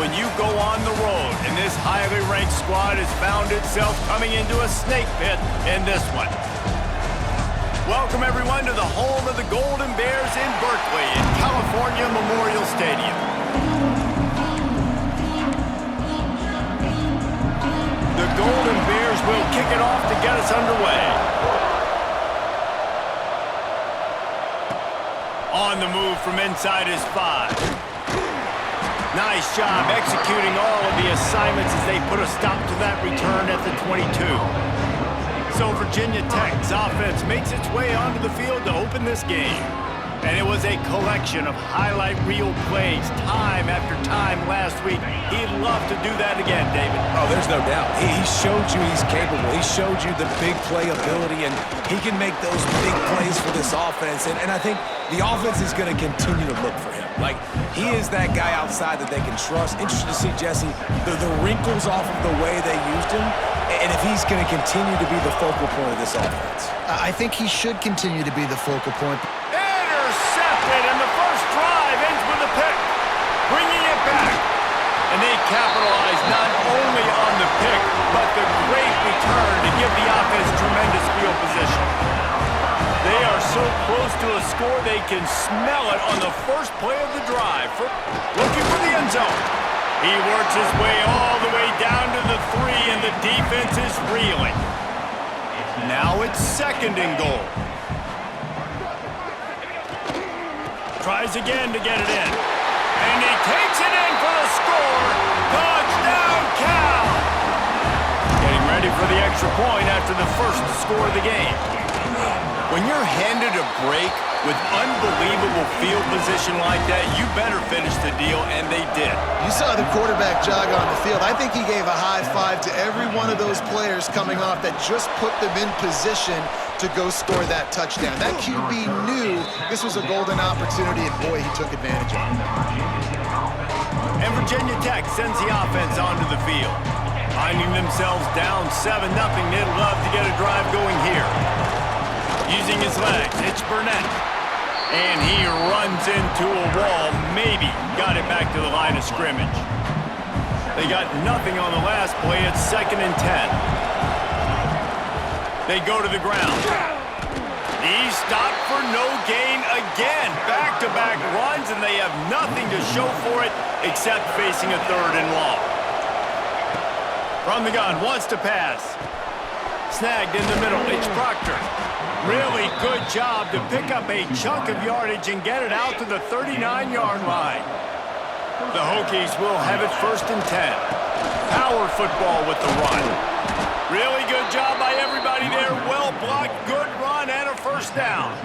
when you go on the road and this highly ranked squad has found itself coming into a snake pit in this one. Welcome, everyone, to the home of the Golden Bears in Berkeley at California Memorial Stadium. The Golden Bears will kick it off to get us underway. On the move from inside his 5. Nice job executing all of the assignments as they put a stop to that return at the 22. So Virginia Tech's offense makes its way onto the field to open this game. And it was a collection of highlight reel plays time after time last week. He'd love to do that again, David. Oh, there's no doubt. He showed you he's capable. He showed you the big play ability, and he can make those big plays for this offense. And I think the offense is going to continue to look for him. Like, he is that guy outside that they can trust. Interesting to see, Jesse, the wrinkles off of the way they used him, and if he's going to continue to be the focal point of this offense. I think he should continue to be the focal point. Intercepted, and the first drive ends with a pick, bringing it back. And they capitalize not only on the pick, but the great return to give the offense tremendous field position. They are so close to a score they can smell it on the first play of the drive. Looking for the end zone. He works his way all the way down to the 3, and the defense is reeling. Now it's 2nd and goal. Tries again to get it in. And he takes it in for the score. Touchdown, Cal! Getting ready for the extra point after the first score of the game. When you're handed a break with unbelievable field position like that, you better finish the deal, and they did. You saw the quarterback jog on the field. I think he gave a high five to every one of those players coming off that just put them in position to go score that touchdown. That QB knew this was a golden opportunity, and boy, he took advantage of it. And Virginia Tech sends the offense onto the field. Finding themselves down 7-0, they'd love to get a drive going here. Using his legs, it's Burnett. And he runs into a wall, maybe got it back to the line of scrimmage. They got nothing on the last play, it's 2nd and 10. They go to the ground. He's stopped for no gain again. Back-to-back runs, and they have nothing to show for it except facing a 3rd and long. From the gun, wants to pass. Snagged in the middle, it's Proctor. Really good job to pick up a chunk of yardage and get it out to the 39-yard line. The Hokies will have it 1st and 10. Power football with the run. Really good job by everybody there. Well blocked, good run, and a 1st down.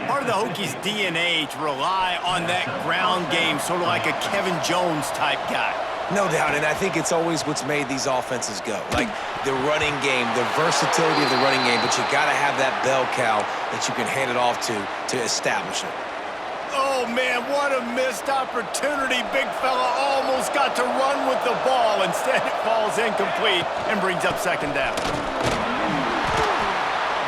Part of the Hokies' DNA to rely on that ground game, sort of like a Kevin Jones type guy. No doubt, and I think it's always what's made these offenses go. Like the running game, the versatility of the running game, but you got to have that bell cow that you can hand it off to establish it. Oh, man, what a missed opportunity. Big fella almost got to run with the ball. Instead, it falls incomplete and brings up 2nd down.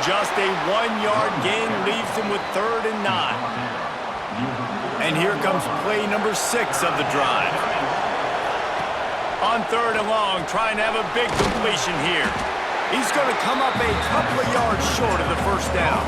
Just a 1-yard gain leaves them with 3rd and 9. And here comes play number 6 of the drive. On 3rd and long, trying to have a big completion here. He's going to come up a couple of yards short of the 1st down.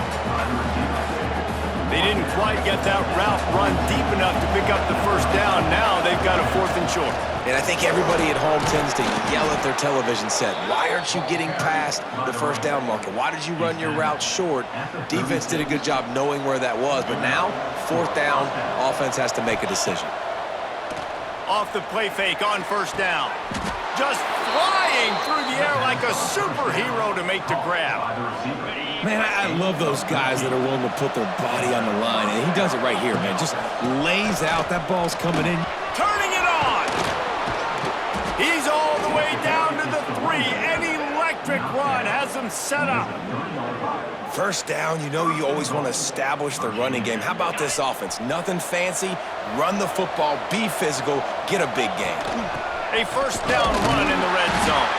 They didn't quite get that route run deep enough to pick up the 1st down. Now they've got a 4th and short. And I think everybody at home tends to yell at their television set. Why aren't you getting past the 1st down marker? Why did you run your route short? Defense did a good job knowing where that was. But now, 4th down, offense has to make a decision. Off the play fake on 1st down. Just flying through the air like a superhero to make the grab. Man, I love those guys that are willing to put their body on the line, and he does it right here, man. Just lays out. That ball's coming in. Turning it on. He's all the way down to the 3. An electric run has him set up. 1st down, you know you always want to establish the running game. How about this offense? Nothing fancy. Run the football, be physical, get a big game. A 1st down run in the red zone.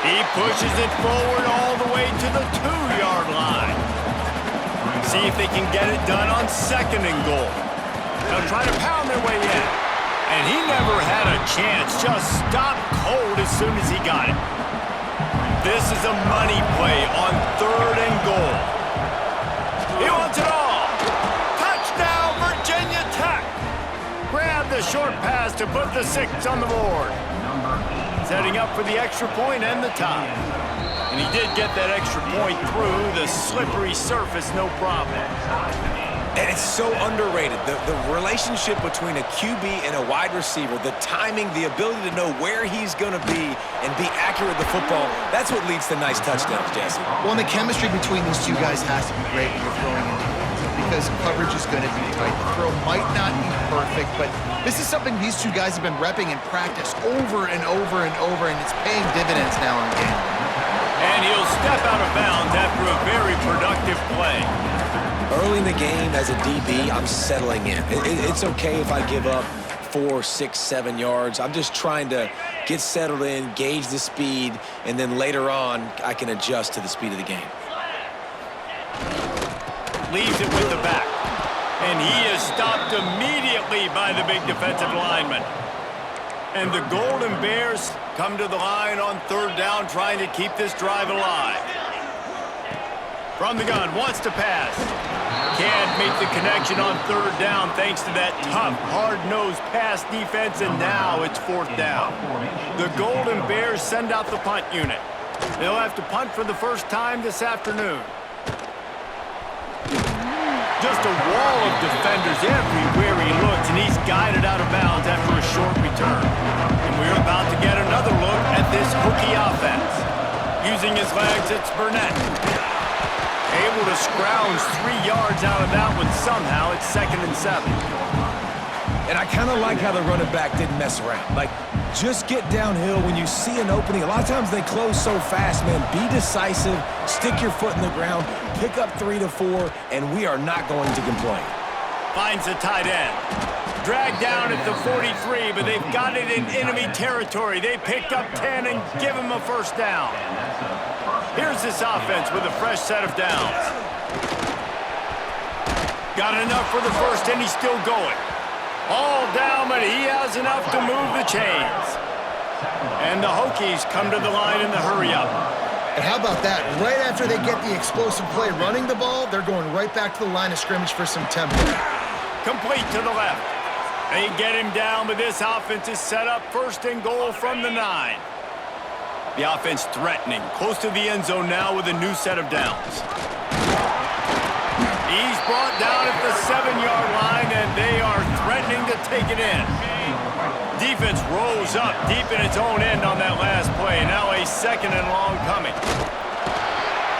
He pushes it forward all the way to the 2-yard line. See if they can get it done on 2nd and goal. They'll try to pound their way in. And he never had a chance. Just stopped cold as soon as he got it. This is a money play on 3rd and goal. He wants it all. Touchdown, Virginia Tech. Grab the short pass to put the 6 on the board. Setting up for the extra point and the tie. And he did get that extra point through the slippery surface, no problem. And it's so underrated. The relationship between a QB and a wide receiver, the timing, the ability to know where he's going to be and be accurate with the football, that's what leads to nice touchdowns, Jesse. Well, and the chemistry between these two guys has to be great when you're throwing in because coverage is going to be tight. The throw might not be perfect, but this is something these two guys have been repping in practice over and over and over, and it's paying dividends now in game. And he'll step out of bounds after a very productive play. Early in the game, as a DB, I'm settling in. It's okay if I give up 4, 6, 7 yards. I'm just trying to get settled in, gauge the speed, and then later on, I can adjust to the speed of the game. Leaves it with the back. And he is stopped immediately by the big defensive lineman. And the Golden Bears come to the line on 3rd down, trying to keep this drive alive. From the gun, wants to pass. Can't make the connection on 3rd down thanks to that tough, hard-nosed pass defense, and now it's 4th down. The Golden Bears send out the punt unit. They'll have to punt for the first time this afternoon. Just a wall of defenders everywhere he looks, and he's guided out of bounds after a short return. And we're about to get another look at this Hokie offense. Using his legs, it's Burnett. Able to scrounge 3 yards out of that one somehow. It's 2nd and 7. And I kind of like how the running back didn't mess around. Like, just get downhill when you see an opening. A lot of times they close so fast, man. Be decisive, stick your foot in the ground, pick up 3 to 4, and we are not going to complain. Finds the tight end. Dragged down at the 43, but they've got it in enemy territory. They picked up 10 and give him a 1st down. Here's this offense with a fresh set of downs. Got enough for the 1st, and he's still going. All down, but he has enough to move the chains. And the Hokies come to the line in the hurry-up. And how about that? Right after they get the explosive play running the ball, they're going right back to the line of scrimmage for some tempo. Complete to the left. They get him down, but this offense is set up 1st and goal from the 9. The offense threatening, close to the end zone now with a new set of downs. He's brought down at the 7-yard line, and they are threatening to take it in. Defense rolls up deep in its own end on that last play. Now a 2nd and long coming.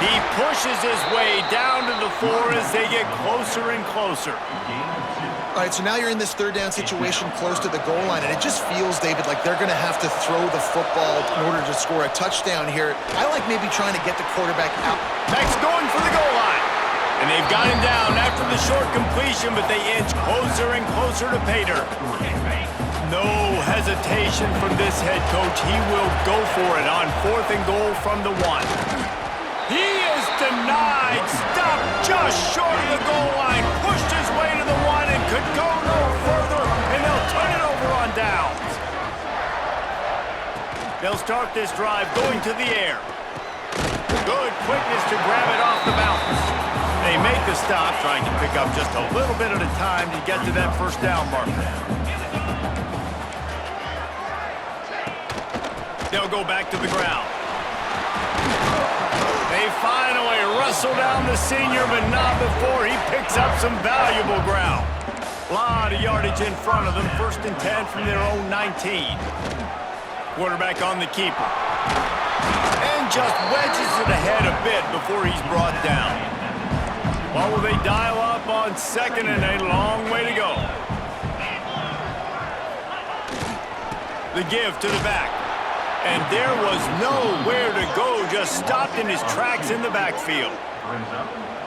He pushes his way down to the 4 as they get closer and closer. All right, so now you're in this 3rd down situation close to the goal line, and it just feels, David, like they're going to have to throw the football in order to score a touchdown here. I like maybe trying to get the quarterback out. Max going for the goal line. And they've got him down after the short completion, but they inch closer and closer to pay dirt. No hesitation from this head coach. He will go for it on 4th and goal from the 1. He is denied. Stopped just short of the goal line. Pushed his way to the 1 and could go no further, and they'll turn it over on downs. They'll start this drive going to the air. Good quickness to grab it off the bounce. They make the stop, trying to pick up just a little bit at a time to get to that 1st down marker. They'll go back to the ground. They finally wrestle down the senior, but not before he picks up some valuable ground. A lot of yardage in front of them. 1st and 10 from their own 19. Quarterback on the keeper. And just wedges it ahead a bit before he's brought down. What will they dial up on 2nd and a long way to go? The give to the back. And there was nowhere to go, just stopped in his tracks in the backfield.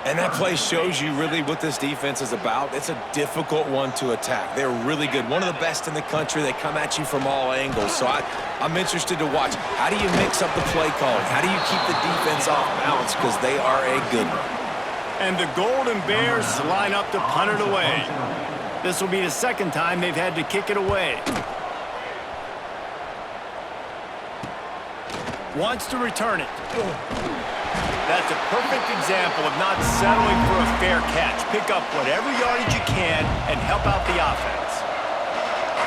And that play shows you really what this defense is about. It's a difficult one to attack. They're really good. One of the best in the country. They come at you from all angles. So I'm interested to watch. How do you mix up the play calling? How do you keep the defense off balance? Because they are a good one. And the Golden Bears line up to punt it away. This will be the 2nd time they've had to kick it away. Wants to return it. That's a perfect example of not settling for a fair catch. Pick up whatever yardage you can and help out the offense.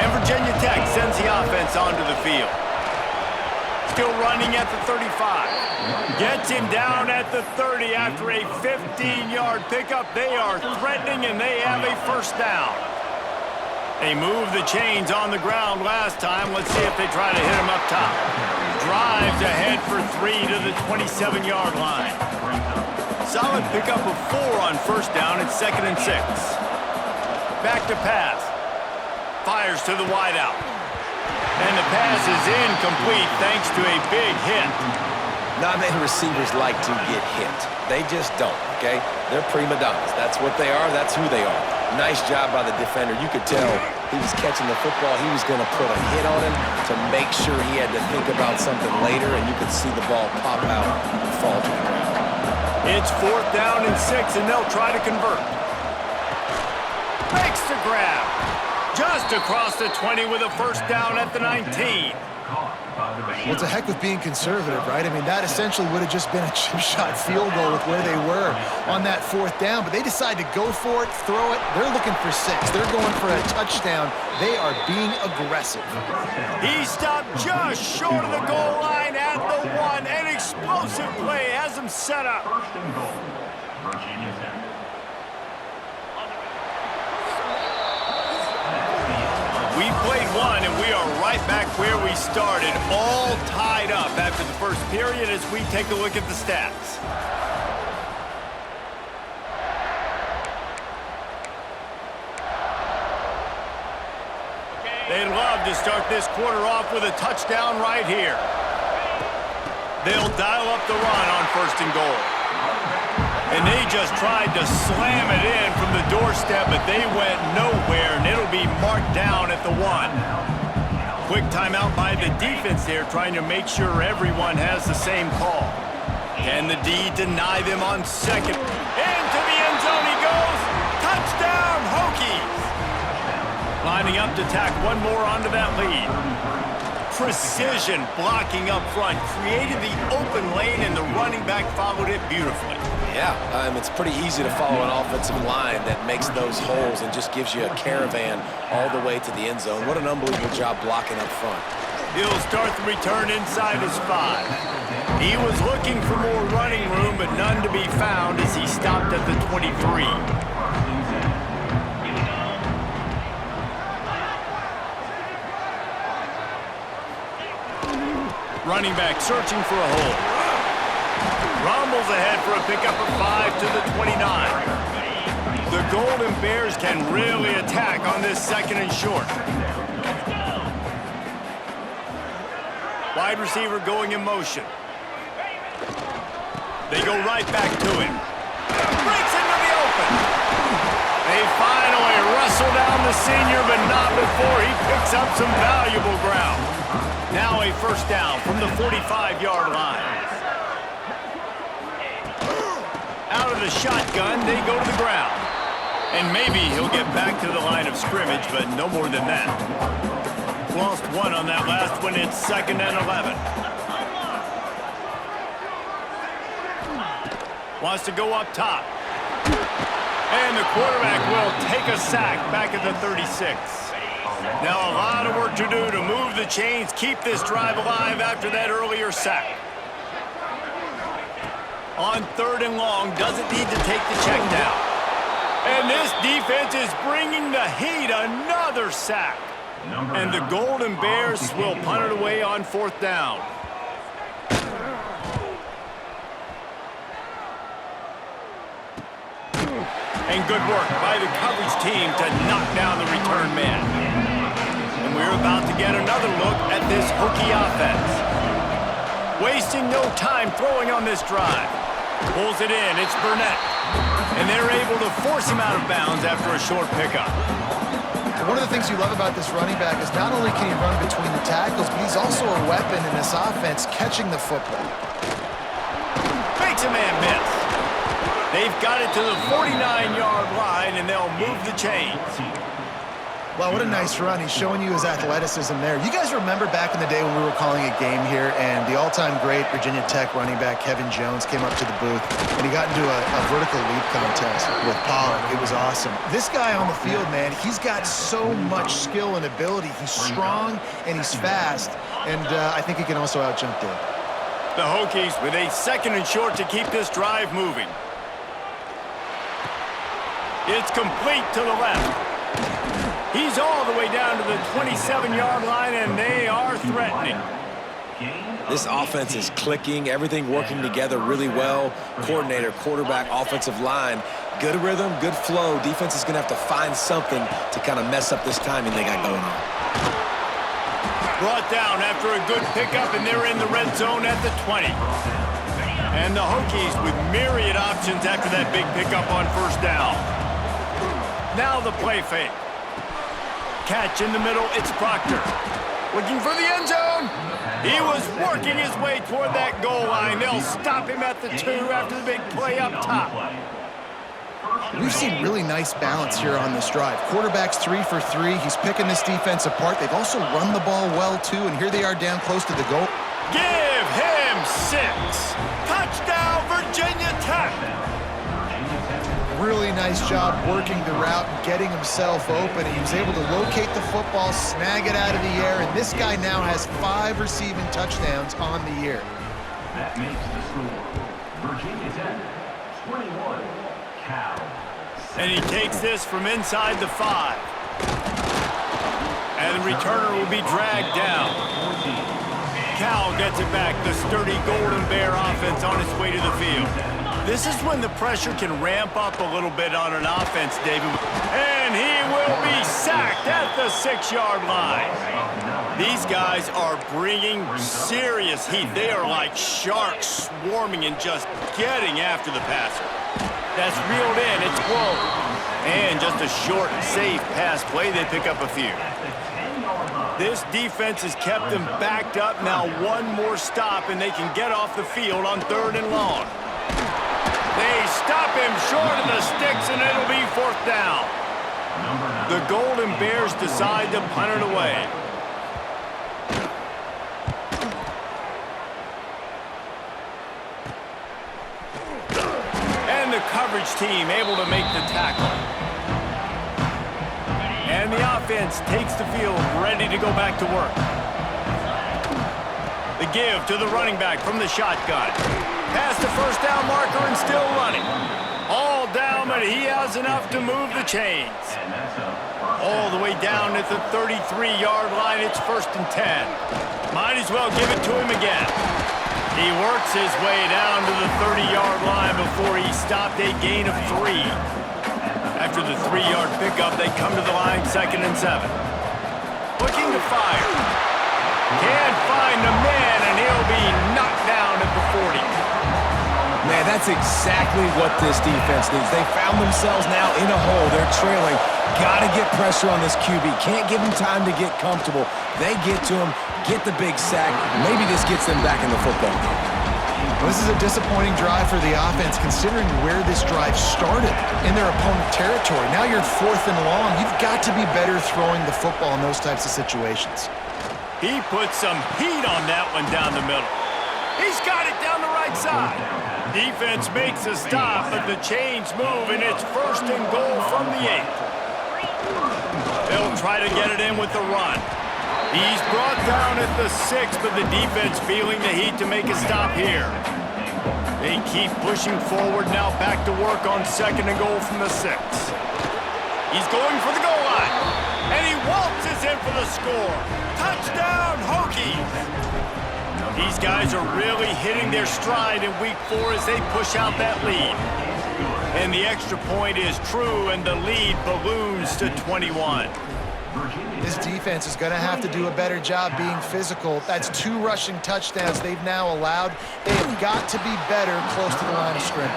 And Virginia Tech sends the offense onto the field. Still running at the 35. Gets him down at the 30 after a 15-yard pickup. They are threatening, and they have a first down. They moved the chains on the ground last time. Let's see if they try to hit him up top. Drives ahead for 3 to the 27-yard line. Solid pickup of 4 on first down. It's 2nd and 6. Back to pass. Fires to the wideout. And the pass is incomplete thanks to a big hit. Not many receivers like to get hit. They just don't, okay? They're prima donnas. That's what they are. That's who they are. Nice job by the defender. You could tell he was catching the football. He was going to put a hit on him to make sure he had to think about something later, and you could see the ball pop out and fall to the ground. It's 4th down and 6, and they'll try to convert. Makes the grab. Just across the 20 with a first down at the 19. Well, it's a heck with being conservative, right? I mean, that essentially would have just been a chip shot field goal with where they were on that 4th down, but they decide to go for it, throw it. They're looking for 6. They're going for a touchdown. They are being aggressive. He stopped just short of the goal line at the 1. An explosive play has him set up. We played 1, and we are right back where we started, all tied up after the first period as we take a look at the stats. They'd love to start this quarter off with a touchdown right here. They'll dial up the run on 1st and goal. And they just tried to slam it in from the doorstep, but they went nowhere, and it'll be marked down at the 1. Quick timeout by the defense there, trying to make sure everyone has the same call. Can the D deny them on 2nd? Into the end zone he goes. Touchdown, Hokies! Lining up to tack one more onto that lead. Precision blocking up front, created the open lane, and the running back followed it beautifully. Yeah, it's pretty easy to follow an offensive line that makes those holes and just gives you a caravan all the way to the end zone. What an unbelievable job blocking up front. He'll start the return inside his 5. He was looking for more running room, but none to be found as he stopped at the 23. Running back searching for a hole. Rumbles ahead for a pickup of 5 to the 29. The Golden Bears can really attack on this 2nd and short. Wide receiver going in motion. They go right back to him. Breaks into the open. They finally wrestle down the senior, but not before he picks up some valuable ground. Now a first down from the 45-yard line. Out of the shotgun, they go to the ground. And maybe he'll get back to the line of scrimmage, but no more than that. Lost 1 on that last one. It's 2nd and 11. Wants to go up top. And the quarterback will take a sack back at the 36. Now a lot of work to do to move the chains, keep this drive alive after that earlier sack. On 3rd and long, doesn't need to take the check down. And this defense is bringing the heat, another sack. And the Golden Bears will punt it away on 4th down. And good work by the coverage team to knock down the return man. And we're about to get another look at this Hokie offense. Wasting no time throwing on this drive. Pulls it in, it's Burnett. And they're able to force him out of bounds after a short pickup. One of the things you love about this running back is not only can he run between the tackles, but he's also a weapon in this offense catching the football. Makes a man miss. They've got it to the 49-yard line, and they'll move the chains. Wow, what a nice run. He's showing you his athleticism there. You guys remember back in the day when we were calling a game here and the all-time great Virginia Tech running back Kevin Jones came up to the booth and he got into a vertical leap contest with Pollock. It was awesome. This guy on the field, man, he's got so much skill and ability. He's strong and he's fast, and I think he can also out-jump Dave. The Hokies with a 2nd and short to keep this drive moving. It's complete to the left. He's all the way down to the 27-yard line, and they are threatening. This offense is clicking, everything working together really well. Coordinator, quarterback, offensive line, good rhythm, good flow. Defense is going to have to find something to kind of mess up this timing they got going on. Brought down after a good pickup, and they're in the red zone at the 20. And the Hokies with myriad options after that big pickup on 1st down. Now the play fake. Catch in the middle, it's Proctor. Looking for the end zone. He was working his way toward that goal line. They'll stop him at the 2 after the big play up top. We've seen really nice balance here on this drive. Quarterback's 3 for 3. He's picking this defense apart. They've also run the ball well, too, and here they are down close to the goal. Give him 6. Touchdown, Virginia Tech. Really nice job working the route and getting himself open. He was able to locate the football, snag it out of the air, and this guy now has 5 receiving touchdowns on the year. That makes the score Virginia Tech 21, Cal 7. And he takes this from inside the 5. And the returner will be dragged down. Cal gets it back, the sturdy Golden Bear offense on its way to the field. This is when the pressure can ramp up a little bit on an offense, David. And he will be sacked at the 6-yard line. These guys are bringing serious heat. They are like sharks swarming and just getting after the passer. That's reeled in, it's blown. And just a short, safe pass play, they pick up a few. This defense has kept them backed up. Now one more stop and they can get off the field on 3rd and long. They stop him short of the sticks, and it'll be 4th down. The Golden Bears decide to punt it away. And the coverage team able to make the tackle. And the offense takes the field, ready to go back to work. The give to the running back from the shotgun. Past the 1st down marker and still running. All down, but he has enough to move the chains. All the way down at the 33-yard line, it's 1st and 10. Might as well give it to him again. He works his way down to the 30-yard line before he stopped a gain of 3. After the 3-yard pickup, they come to the line 2nd and 7. Looking to fire. Can't find the man, and he'll be knocked down at the 40. Man, that's exactly what this defense needs. They found themselves now in a hole. They're trailing. Got to get pressure on this QB. Can't give him time to get comfortable. They get to him, get the big sack. Maybe this gets them back in the football game. Well, this is a disappointing drive for the offense, considering where this drive started in their opponent territory. Now you're 4th and long. You've got to be better throwing the football in those types of situations. He put some heat on that one down the middle. He's got it down the right side. Defense makes a stop, but the chains move, and it's 1st and goal from the 8. They'll try to get it in with the run. He's brought down at the 6, but the defense feeling the heat to make a stop here. They keep pushing forward now, back to work on 2nd and goal from the 6. He's going for the goal line, and he waltzes in for the score. Touchdown, Hokies! These guys are really hitting their stride in week 4 as they push out that lead. And the extra point is true, and the lead balloons to 21. This defense is going to have to do a better job being physical. That's 2 rushing touchdowns they've now allowed. They've got to be better close to the line of scrimmage.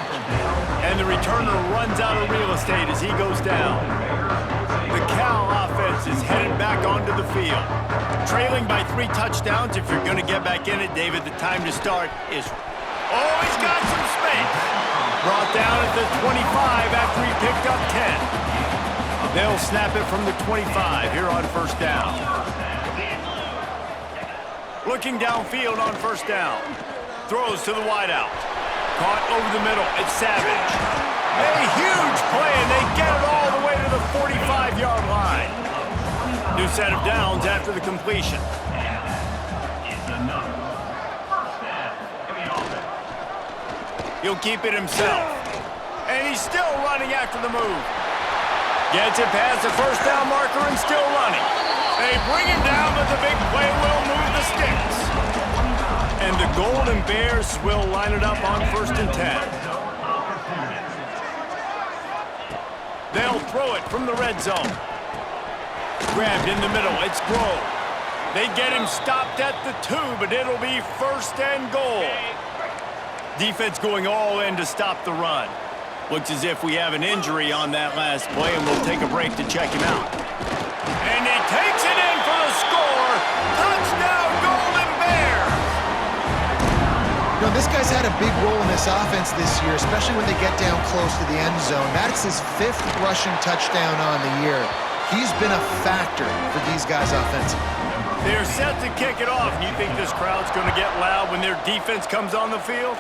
And the returner runs out of real estate as he goes down. The Cal offense is headed back onto the field. Trailing by 3 touchdowns. If you're going to get back in it, David, the time to start is... Oh, he's got some space. Brought down at the 25 after he picked up 10. They'll snap it from the 25 here on first down. Looking downfield on first down. Throws to the wideout. Caught over the middle. It's Savage. A huge play, and they get it all the way to the 45-yard line. New set of downs after the completion. He'll keep it himself. And he's still running after the move. Gets it past the first down marker and still running. They bring him down, but the big play will move the sticks. And the Golden Bears will line it up on 1st and 10. They'll throw it from the red zone. Grabbed in the middle. It's Grove. They get him stopped at the 2, but it'll be 1st and goal. Defense going all in to stop the run. Looks as if we have an injury on that last play, and we'll take a break to check him out. And he takes it in for the score. Touchdown, Golden Bears! You know, this guy's had a big role in this offense this year, especially when they get down close to the end zone. That's his 5th rushing touchdown on the year. He's been a factor for these guys offensively. They're set to kick it off. You think this crowd's going to get loud when their defense comes on the field?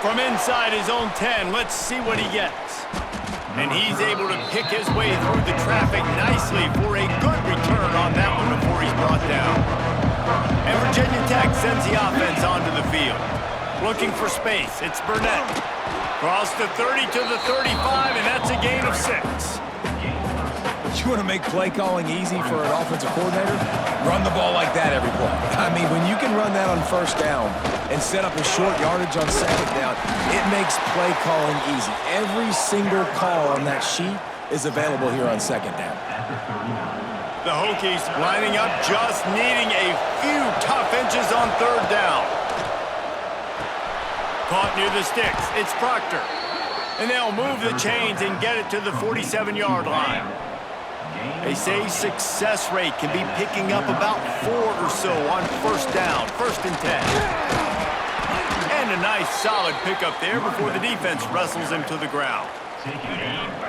From inside his own 10, let's see what he gets. And he's able to pick his way through the traffic nicely for a good return on that one before he's brought down. And Virginia Tech sends the offense onto the field. Looking for space, it's Burnett. Cross the 30 to the 35, and that's a gain of 6. You want to make play calling easy for an offensive coordinator? Run the ball like that every play. I mean, when you can run that on first down and set up a short yardage on second down, it makes play calling easy. Every single call on that sheet is available here on second down. The Hokies lining up, just needing a few tough inches on 3rd down. Caught near the sticks. It's Proctor. And they'll move the chains and get it to the 47-yard line. They say success rate can be picking up about 4 or so on first down, 1st and 10. And a nice solid pickup there before the defense wrestles him to the ground.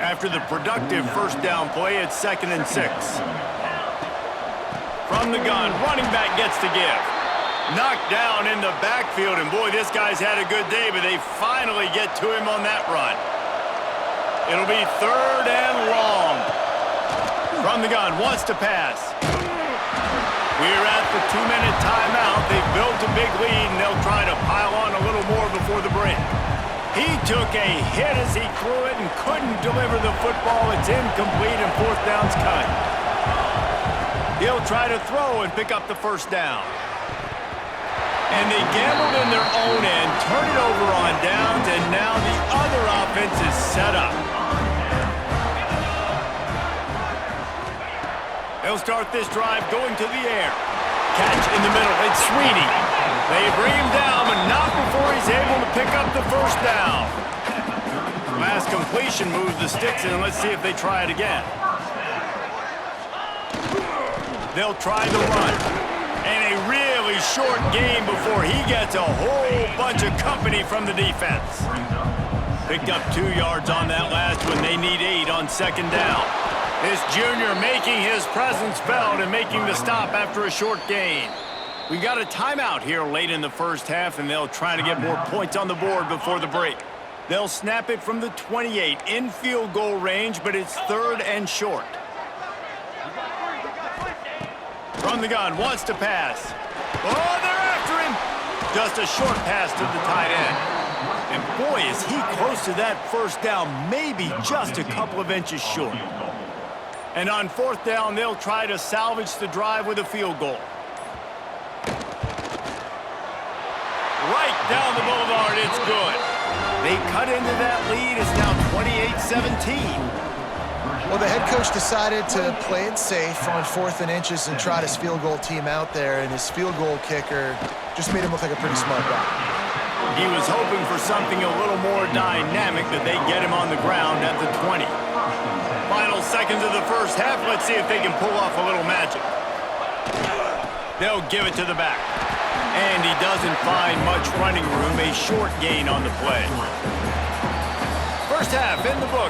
After the productive first down play, it's 2nd and 6. From the gun, running back gets to give. Knocked down in the backfield, and boy, this guy's had a good day, but they finally get to him on that run. It'll be 3rd and long. From the gun, wants to pass. We're at the 2-minute timeout. They've built a big lead, and they'll try to pile on a little more before the break. He took a hit as he threw it and couldn't deliver the football. It's incomplete, and 4th down's cut. He'll try to throw and pick up the 1st down. And they gambled in their own end, turn it over on downs, and now the other offense is set up. They'll start this drive going to the air. Catch in the middle. It's Sweeney. They bring him down, but not before he's able to pick up the 1st down. Last completion moves the sticks, and let's see if they try it again. They'll try the run. And a really short game before he gets a whole bunch of company from the defense. Picked up 2 yards on that last one. They need 8 on 2nd down. This junior making his presence felt and making the stop after a short gain. We got a timeout here late in the first half, and they'll try to get more points on the board before the break. They'll snap it from the 28 in field goal range, but it's 3rd and short. From the gun, wants to pass. Oh, they're after him. Just a short pass to the tight end. And boy, is he close to that 1st down, maybe just a couple of inches short. And on 4th down, they'll try to salvage the drive with a field goal. Right down the boulevard, it's good. They cut into that lead. It's now 28-17. Well, the head coach decided to play it safe on 4th and inches and trot his field goal team out there, and his field goal kicker just made him look like a pretty smart guy. He was hoping for something a little more dynamic, that they get him on the ground at the 20. Final seconds of the first half. Let's see if they can pull off a little magic. They'll give it to the back. And he doesn't find much running room. A short gain on the play. First half in the books.